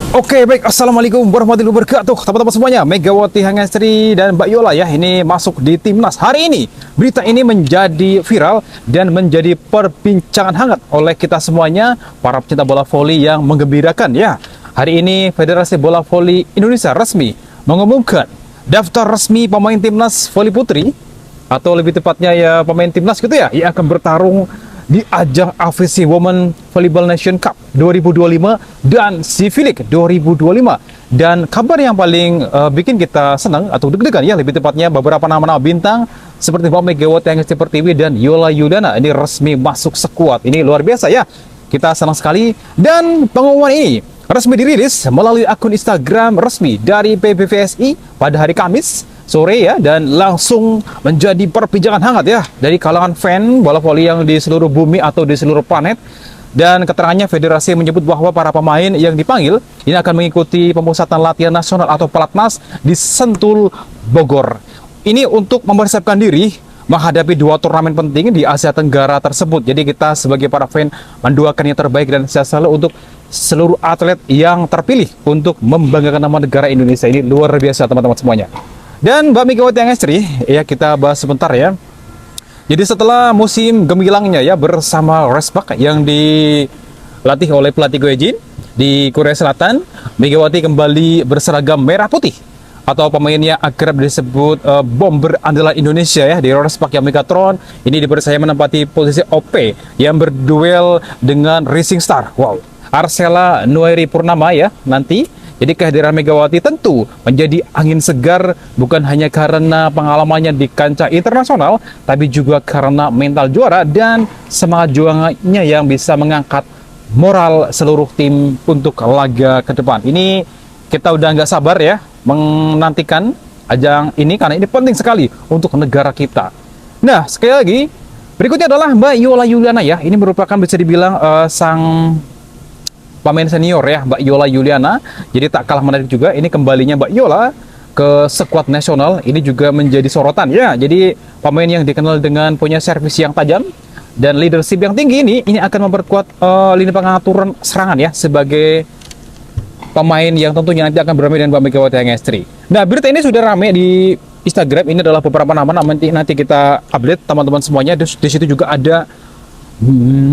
Oke, baik. Assalamualaikum warahmatullahi wabarakatuh. Teman-teman semuanya, Megawati Hangestri dan Mbak Yola ya, ini masuk di Timnas. Hari ini, berita ini menjadi viral dan menjadi perbincangan hangat oleh kita semuanya, para pecinta bola voli yang menggembirakan ya. Hari ini, Federasi Bola Voli Indonesia resmi mengumumkan daftar resmi pemain Timnas Voli Putri, atau lebih tepatnya ya pemain Timnas gitu ya, yang akan bertarung di ajang AFC Women Volleyball Nation Cup 2025 dan Civic 2025. Dan kabar yang paling bikin kita senang atau deg-degan ya, lebih tepatnya beberapa nama-nama bintang seperti Mbak Megawati Hangestri Pertiwi dan Yola Yuliana ini resmi masuk skuad. Ini luar biasa ya, kita senang sekali. Dan pengumuman ini resmi dirilis melalui akun Instagram resmi dari PBVSI pada hari Kamis sore ya, dan langsung menjadi perbincangan hangat ya dari kalangan fan bola voli yang di seluruh bumi atau di seluruh planet. Dan keterangannya, federasi menyebut bahwa para pemain yang dipanggil ini akan mengikuti pemusatan latihan nasional atau Pelatnas di Sentul, Bogor. Ini untuk mempersiapkan diri menghadapi dua turnamen penting di Asia Tenggara tersebut. Jadi kita sebagai para fan mendoakan yang terbaik dan sehat selalu untuk seluruh atlet yang terpilih untuk membanggakan nama negara Indonesia. Ini luar biasa teman-teman semuanya. Dan Mbak Megawati Hangestri, ya kita bahas sebentar ya. Jadi setelah musim gemilangnya ya bersama Respak yang dilatih oleh pelatih Goejin di Korea Selatan, Megawati kembali berseragam merah putih atau pemainnya akrab disebut bomber andalan Indonesia ya di Respak yang Megatron. Ini dipercaya menempati posisi OP yang berduel dengan Rising Star. Wow, Arsela Nuairi Purnama ya nanti. Jadi kehadiran Megawati tentu menjadi angin segar bukan hanya karena pengalamannya di kancah internasional, tapi juga karena mental juara dan semangat juangnya yang bisa mengangkat moral seluruh tim untuk laga ke depan. Ini kita udah nggak sabar ya menantikan ajang ini karena ini penting sekali untuk negara kita. Nah, sekali lagi, berikutnya adalah Mbak Yola Yuliana ya. Ini merupakan bisa dibilang sang pemain senior ya, Mbak Yola Yuliana. Jadi tak kalah menarik juga ini kembalinya Mbak Yola ke skuad nasional. Ini juga menjadi sorotan ya. Jadi pemain yang dikenal dengan punya servis yang tajam dan leadership yang tinggi ini akan memperkuat lini pengaturan serangan ya sebagai pemain yang tentunya nanti akan bermain dengan Mbak Megawati Hangestri. Nah, berita ini sudah ramai di Instagram. Ini adalah beberapa nama nanti kita update teman-teman semuanya. Di situ juga ada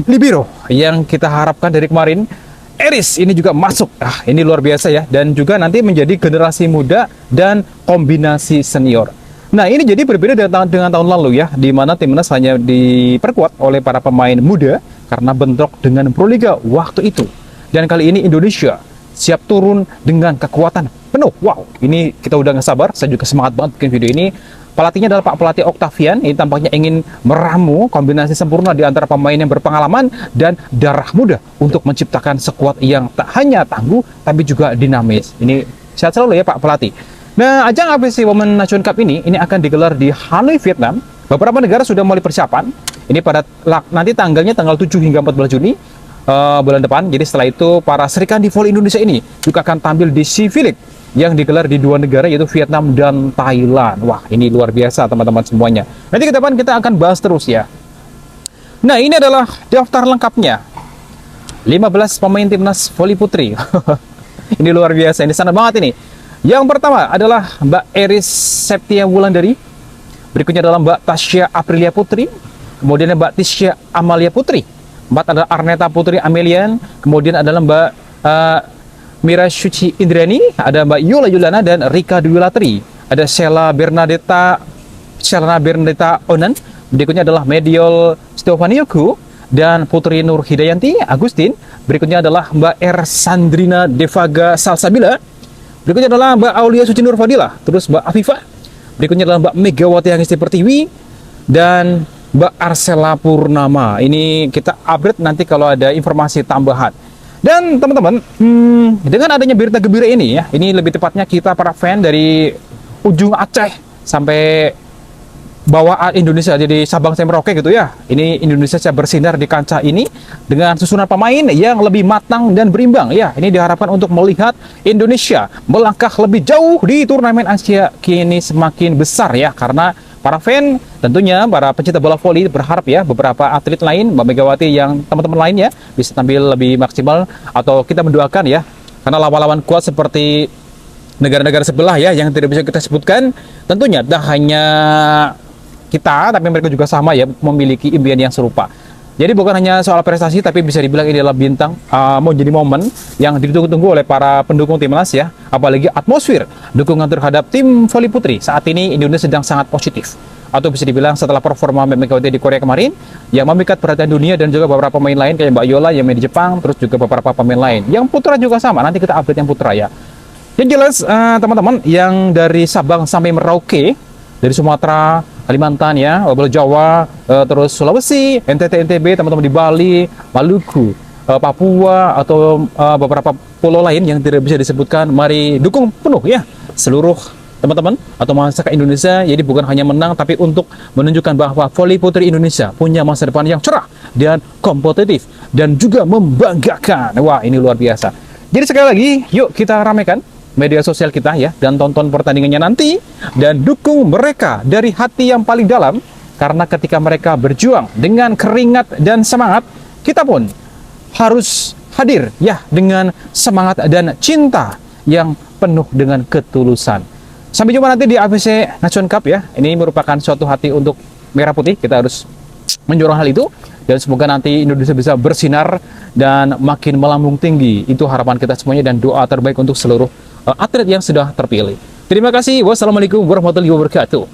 libero yang kita harapkan dari kemarin. Eris ini juga masuk. Ini luar biasa ya, dan juga nanti menjadi generasi muda dan kombinasi senior. Nah, ini jadi berbeda dengan tahun lalu ya, di mana Timnas hanya diperkuat oleh para pemain muda karena bentrok dengan Proliga waktu itu. Dan kali ini Indonesia siap turun dengan kekuatan penuh. Wow, ini kita udah nggak sabar. Saya juga semangat banget bikin video ini. Pelatihnya adalah Pak Pelatih Octavian. Ini tampaknya ingin meramu kombinasi sempurna di antara pemain yang berpengalaman dan darah muda untuk menciptakan skuad yang tak hanya tangguh tapi juga dinamis. Ini sehat selalu ya Pak Pelatih. Nah, ajang AFC Women Nation Cup ini akan digelar di Hanoi, Vietnam. Beberapa negara sudah mulai persiapan. Ini pada nanti tanggalnya tanggal 7 hingga 14 Juni bulan depan. Jadi setelah itu para Serikandi Voli Indonesia ini juga akan tampil di Civic yang digelar di dua negara yaitu Vietnam dan Thailand. Wah, ini luar biasa teman-teman semuanya. Nanti ke depan kita akan bahas terus ya. Nah, ini adalah daftar lengkapnya 15 pemain Timnas Voli Putri. Ini luar biasa, ini sangat banget ini. Yang pertama adalah Mbak Eris Septia Wulandari. Berikutnya adalah Mbak Tasya Aprilia Putri. Kemudian Mbak Tisya Amalia Putri. Empat adalah Arneta Putri Amelian. Kemudian adalah Mbak Mira Suci Indrani, ada Mbak Yola Yuliana dan Rika Dwi Latri. Ada Sheila Bernadetta Onan. Berikutnya adalah Mediol Stefaniuku dan Putri Nur Hidayanti Agustin. Berikutnya adalah Mbak R Sandrina Devaga Salsabila. Berikutnya adalah Mbak Aulia Suci Nur Fadila. Terus Mbak Afifah. Berikutnya adalah Mbak Megawati Hangestri Pertiwi dan Mbak Arsela Purnama. Ini kita update nanti kalau ada informasi tambahan. Dan teman-teman, dengan adanya berita gembira ini ya, ini lebih tepatnya kita para fan dari ujung Aceh sampai bawah Indonesia, jadi Sabang sampai Merauke gitu ya. Ini Indonesia siap bersinar di kancah ini dengan susunan pemain yang lebih matang dan berimbang ya. Ini diharapkan untuk melihat Indonesia melangkah lebih jauh di turnamen Asia kini semakin besar ya, karena para fan tentunya para pecinta bola voli berharap ya beberapa atlet lain, Mbak Megawati yang teman-teman lainnya bisa tampil lebih maksimal, atau kita mendoakan ya Karena lawan-lawan kuat seperti negara-negara sebelah ya yang tidak bisa kita sebutkan, tentunya tak hanya kita, tapi mereka juga sama ya, memiliki impian yang serupa. Jadi bukan hanya soal prestasi, tapi bisa dibilang ini adalah bintang, mau jadi momen yang ditunggu-tunggu oleh para pendukung timnas ya. Apalagi atmosfer dukungan terhadap tim voli putri saat ini Indonesia sedang sangat positif. Atau bisa dibilang setelah performa Megawati di Korea kemarin, yang memikat perhatian dunia dan juga beberapa pemain lain kayak Mbak Yola yang main di Jepang, terus juga beberapa pemain lain. Yang putra juga sama, nanti kita update yang putra ya. Yang jelas teman-teman yang dari Sabang sampai Merauke, dari Sumatera, Kalimantan ya, Pulau Jawa, terus Sulawesi, NTT, NTB, teman-teman di Bali, Maluku, Papua, atau beberapa pulau lain yang tidak bisa disebutkan, mari dukung penuh ya seluruh teman-teman atau masyarakat Indonesia. Jadi bukan hanya menang, tapi untuk menunjukkan bahwa voli putri Indonesia punya masa depan yang cerah dan kompetitif dan juga membanggakan. Wah, ini luar biasa. Jadi sekali lagi, yuk kita ramaikan media sosial kita ya, dan tonton pertandingannya nanti dan dukung mereka dari hati yang paling dalam, karena ketika mereka berjuang dengan keringat dan semangat, kita pun harus hadir ya dengan semangat dan cinta yang penuh dengan ketulusan. Sampai jumpa nanti di AFC Nation Cup ya. Ini merupakan suatu hati untuk merah putih, kita harus menjorong hal itu, dan semoga nanti Indonesia bisa bersinar dan makin melambung tinggi. Itu harapan kita semuanya dan doa terbaik untuk seluruh atlet yang sudah terpilih. Terima kasih. Wassalamualaikum warahmatullahi wabarakatuh.